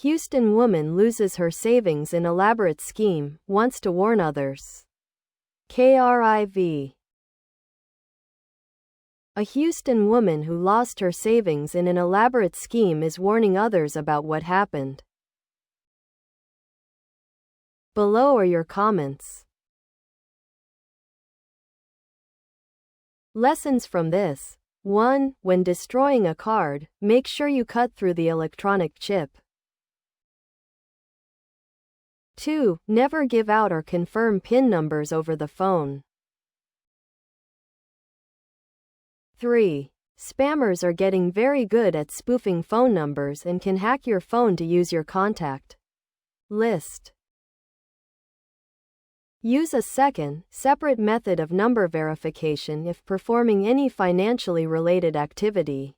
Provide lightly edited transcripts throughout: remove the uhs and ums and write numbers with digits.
Houston woman loses her savings in elaborate scheme, wants to warn others. KRIV. A Houston woman who lost her savings in an elaborate scheme is warning others about what happened. Below are your comments. Lessons from this. 1. When destroying a card, make sure you cut through the electronic chip. 2. Never give out or confirm PIN numbers over the phone. 3. Spammers are getting very good at spoofing phone numbers and can hack your phone to use your contact list. Use a second, separate method of number verification if performing any financially related activity.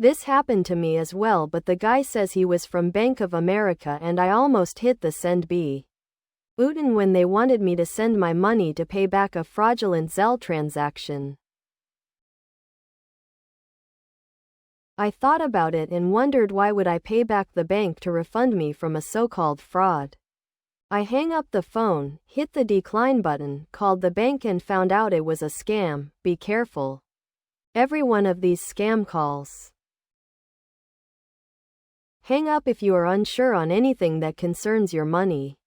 This happened to me as well, but the guy says he was from Bank of America and I almost hit the send button when they wanted me to send my money to pay back a fraudulent Zelle transaction. I thought about it and wondered why would I pay back the bank to refund me from a so-called fraud. I hang up the phone, hit the decline button, called the bank and found out it was a scam. Be careful. Every one of these scam calls. Hang up if you are unsure on anything that concerns your money.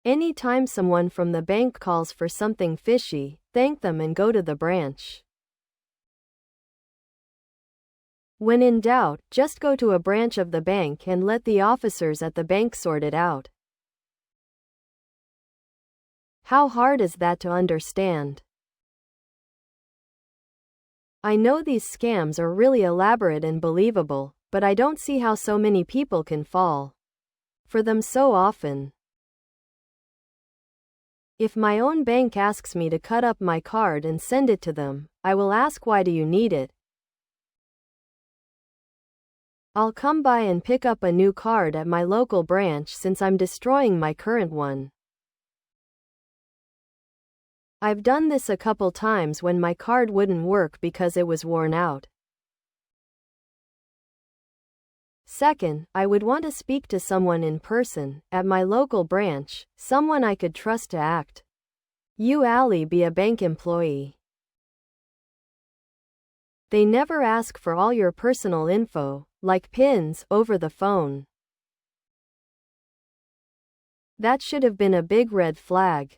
Anytime someone from the bank calls for something fishy, thank them and go to the branch. When in doubt, just go to a branch of the bank and let the officers at the bank sort it out. How hard is that to understand? I know these scams are really elaborate and believable, but I don't see how so many people can fall for them so often. If my own bank asks me to cut up my card and send it to them, I will ask, why do you need it? I'll come by and pick up a new card at my local branch since I'm destroying my current one. I've done this a couple times when my card wouldn't work because it was worn out. Second, I would want to speak to someone in person, at my local branch, someone I could trust to act. Be a bank employee. They never ask for all your personal info, like PINs, over the phone. That should have been a big red flag.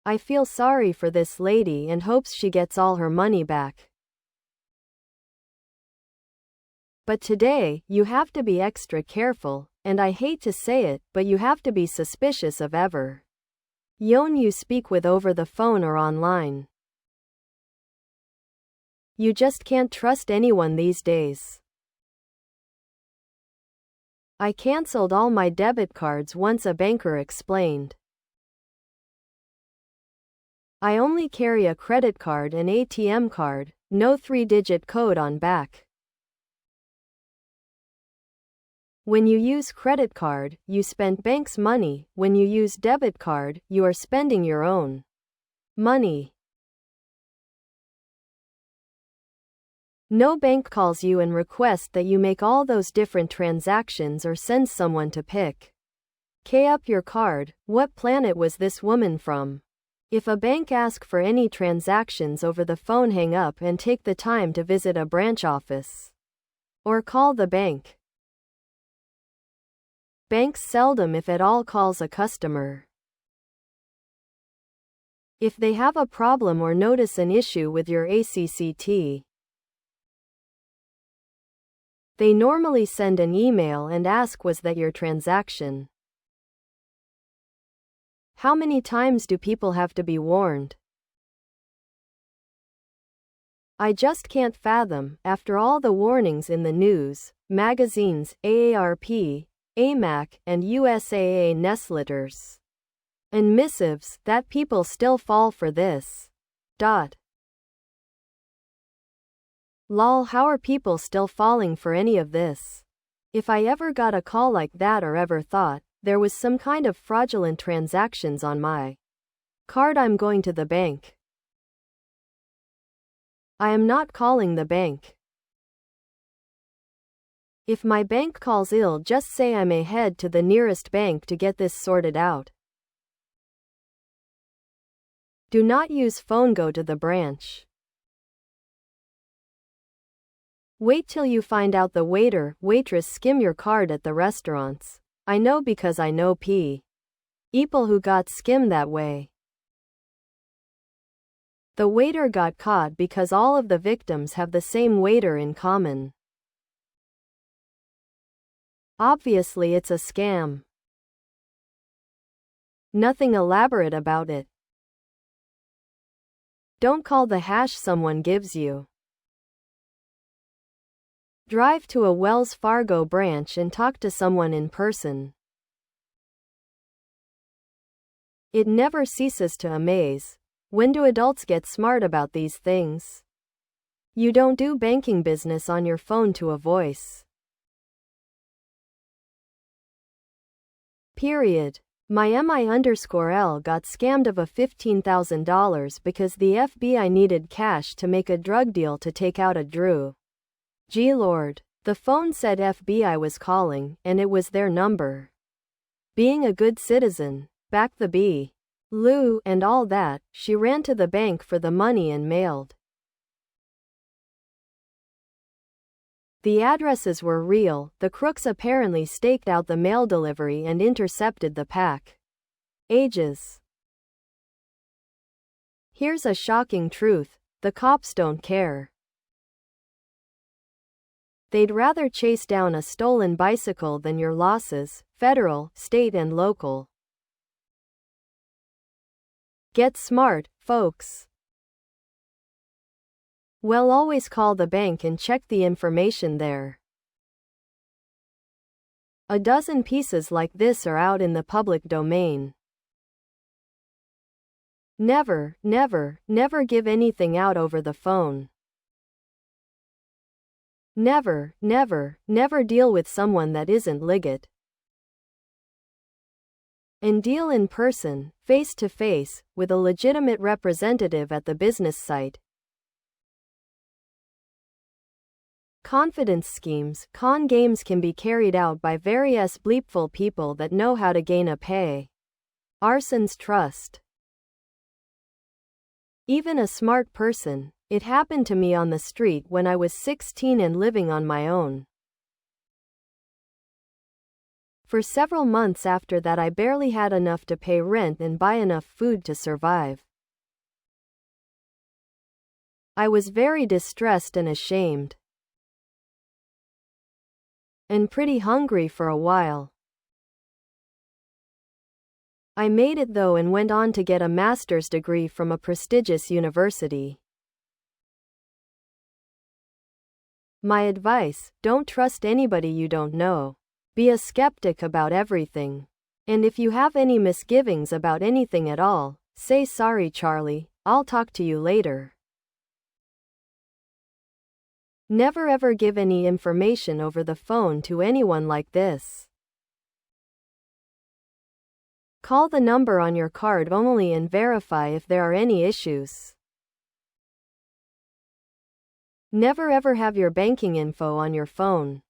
I feel sorry for this lady and hopes she gets all her money back. But today, you have to be extra careful, and I hate to say it, but you have to be suspicious of everyone you speak with over the phone or online. You just can't trust anyone these days. I cancelled all my debit cards once, a banker explained. I only carry a credit card and ATM card, no 3-digit code on back. When you use credit card, you spend bank's money. When you use debit card, you are spending your own money. No bank calls you and requests that you make all those different transactions or sends someone to pick up your card. What planet was this woman from? If a bank asks for any transactions over the phone, hang up and take the time to visit a branch office or call the bank. Banks seldom, if at all, calls a customer. If they have a problem or notice an issue with your ACCT, they normally send an email and ask, was that your transaction? How many times do people have to be warned? I just can't fathom, after all the warnings in the news, magazines, AARP, AMAC, and USAA newsletters and missives, that people still fall for this. Lol, how are people still falling for any of this? If I ever got a call like that or ever thought there was some kind of fraudulent transactions on my card, I'm going to the bank. I am not calling the bank. If my bank calls ill, just say I may head to the nearest bank to get this sorted out. Do not use phone. Go to the branch. Wait till you find out the waiter, waitress skim your card at the restaurants. I know because I know people who got skimmed that way. The waiter got caught because all of the victims have the same waiter in common. Obviously it's a scam. Nothing elaborate about it. Don't call the hash someone gives you. Drive to a Wells Fargo branch and talk to someone in person. It never ceases to amaze. When do adults get smart about these things? You don't do banking business on your phone to a voice. Period. My MI_L got scammed of a $15,000 because the FBI needed cash to make a drug deal to take out a Drew. Gee Lord. The phone said FBI was calling, and it was their number. Being a good citizen, back the B. Lou, and all that, she ran to the bank for the money and mailed. The addresses were real. The crooks apparently staked out the mail delivery and intercepted the packages. Here's a shocking truth. The cops don't care. They'd rather chase down a stolen bicycle than your losses, federal, state and local. Get smart, folks. Well, always call the bank and check the information there. A dozen pieces like this are out in the public domain. Never, never, never give anything out over the phone. Never, never, never deal with someone that isn't legit. And deal in person, face to face, with a legitimate representative at the business site. Confidence schemes, con games can be carried out by various bleepful people that know how to gain a person's trust. Even a smart person. It happened to me on the street when I was 16 and living on my own. For several months after that, I barely had enough to pay rent and buy enough food to survive. I was very distressed and ashamed. And pretty hungry for a while. I made it though and went on to get a master's degree from a prestigious university. My advice: don't trust anybody you don't know. Be a skeptic about everything. And if you have any misgivings about anything at all, say sorry Charlie, I'll talk to you later. Never ever give any information over the phone to anyone like this. Call the number on your card only and verify if there are any issues. Never ever have your banking info on your phone.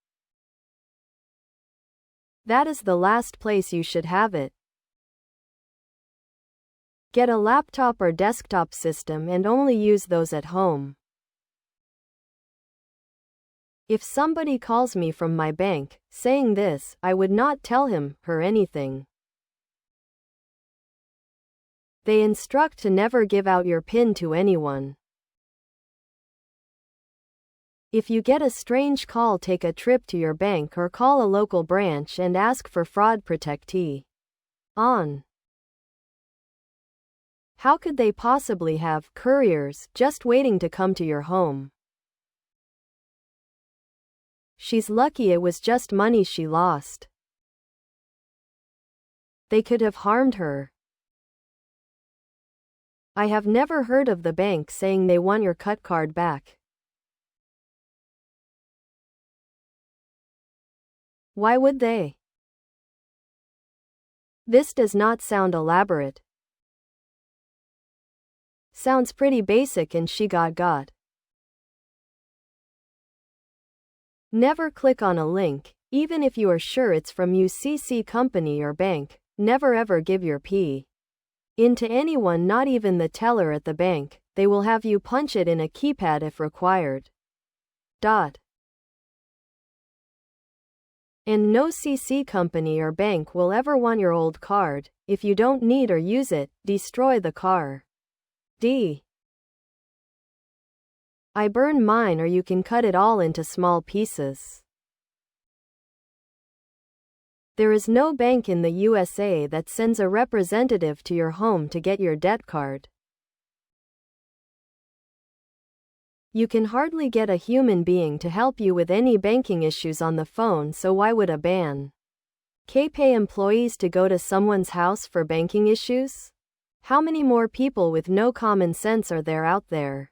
That is the last place you should have it. Get a laptop or desktop system and only use those at home. If somebody calls me from my bank, saying this, I would not tell him, her anything. They instruct to never give out your PIN to anyone. If you get a strange call, take a trip to your bank or call a local branch and ask for fraud protectee. On. How could they possibly have couriers just waiting to come to your home? She's lucky it was just money she lost. They could have harmed her. I have never heard of the bank saying they want your cut card back. Why would they? This does not sound elaborate. Sounds pretty basic and she got. Never click on a link, even if you are sure it's from UCC company or bank. Never ever give your PIN to anyone, not even the teller at the bank. They will have you punch it in a keypad if required. And no CC company or bank will ever want your old card. If you don't need or use it, destroy the card. I burn mine, or you can cut it all into small pieces. There is no bank in the USA that sends a representative to your home to get your debt card. You can hardly get a human being to help you with any banking issues on the phone, so why would a bank pay employees to go to someone's house for banking issues? How many more people with no common sense are there out there?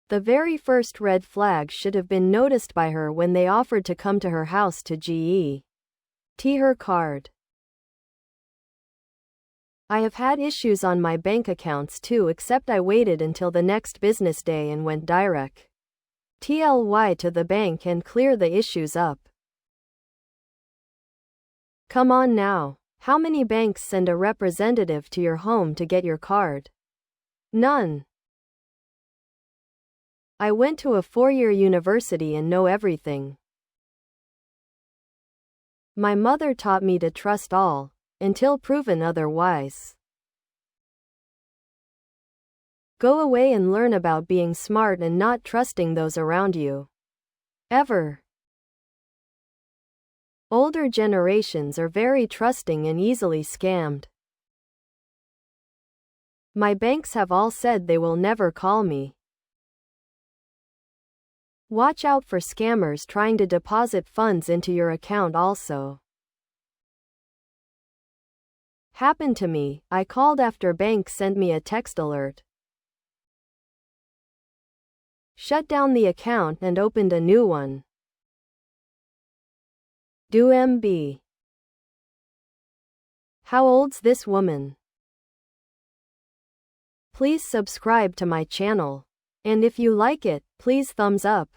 The very first red flag should have been noticed by her when they offered to come to her house to get her card. I have had issues on my bank accounts too, except I waited until the next business day and went direct to the bank and clear the issues up. Come on now. How many banks send a representative to your home to get your card? None. I went to a 4-year university and know everything. My mother taught me to trust all, until proven otherwise. Go away and learn about being smart and not trusting those around you. Ever. Older generations are very trusting and easily scammed. My banks have all said they will never call me. Watch out for scammers trying to deposit funds into your account also. Happened to me. I called after bank sent me a text alert. Shut down the account and opened a new one. Do MB. How old's this woman? Please subscribe to my channel. And if you like it, please thumbs up.